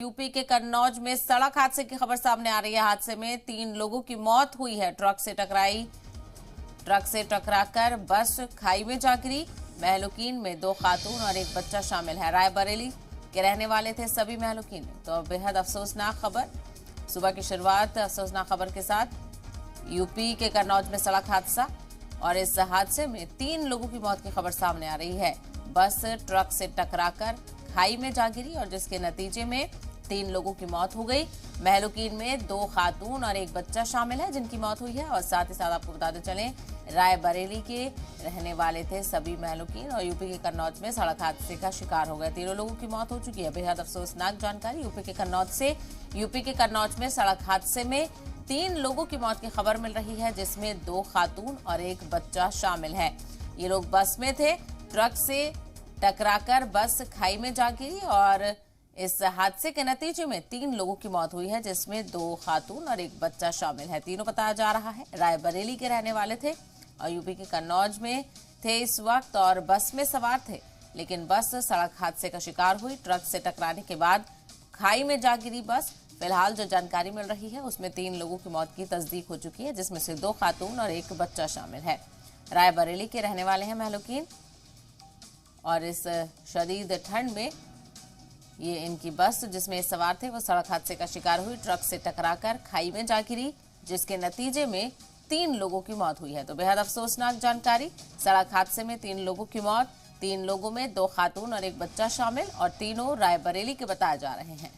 UP के कन्नौज में सड़क हादसे की खबर सामने आ रही है। हादसे में 3 लोगों की मौत हुई है। ट्रक से टकराकर बस खाई में जा गिरी। महलुकीन में 2 खातून और एक बच्चा शामिल है। रायबरेली के रहने वाले थे सभी महलुकीन। तो बेहद अफसोसनाक खबर। सुबह की शुरुआत अफसोसनाक खबर के साथ। यूपी के कन्नौज में सड़क हादसा और इस हादसे में 3 लोगों की मौत की खबर सामने आ रही है। बस ट्रक से टकराकर खाई में जा गिरी और जिसके नतीजे में 3 लोगों की मौत हो गई। महलुकीन में 2 खातून और एक बच्चा शामिल है जिनकी मौत हुई है। और साथ ही साथ आपको बताते चलें, रायबरेली के रहने वाले थे सभी महलुकीन और यूपी के कन्नौज में सड़क हादसे का शिकार हो गए। 3 लोगों की मौत हो चुकी है। बेहद अफसोसनाक जानकारी यूपी के कन्नौज में सड़क हादसे में 3 लोगों की मौत की खबर मिल रही है, जिसमें 2 खातून और एक बच्चा शामिल है। ये लोग बस में थे। ट्रक से टकराकर बस खाई में जा गिरी और इस हादसे के नतीजे में 3 लोगों की मौत हुई है, जिसमें 2 खातून और एक बच्चा शामिल है। तीनों बताया जा रहा है रायबरेली के रहने वाले थे और यूपी के कन्नौज में थे इस वक्त और बस में सवार थे। लेकिन बस सड़क हादसे का शिकार हुई। ट्रक से टकराने के बाद खाई में जा गिरी बस। फिलहाल जो जानकारी मिल रही है उसमें 3 लोगों की मौत की तस्दीक हो चुकी है, जिसमें से 2 खातून और एक बच्चा शामिल है। रायबरेली के रहने वाले हैं महलुकीन और इस शदीद ठंड में ये इनकी बस जिसमें सवार थे वो सड़क हादसे का शिकार हुई। ट्रक से टकराकर खाई में जा गिरी, जिसके नतीजे में 3 लोगों की मौत हुई है। तो बेहद अफसोसनाक जानकारी। सड़क हादसे में 3 लोगों की मौत। 3 लोगों में 2 खातून और एक बच्चा शामिल और तीनों रायबरेली के बताए जा रहे हैं।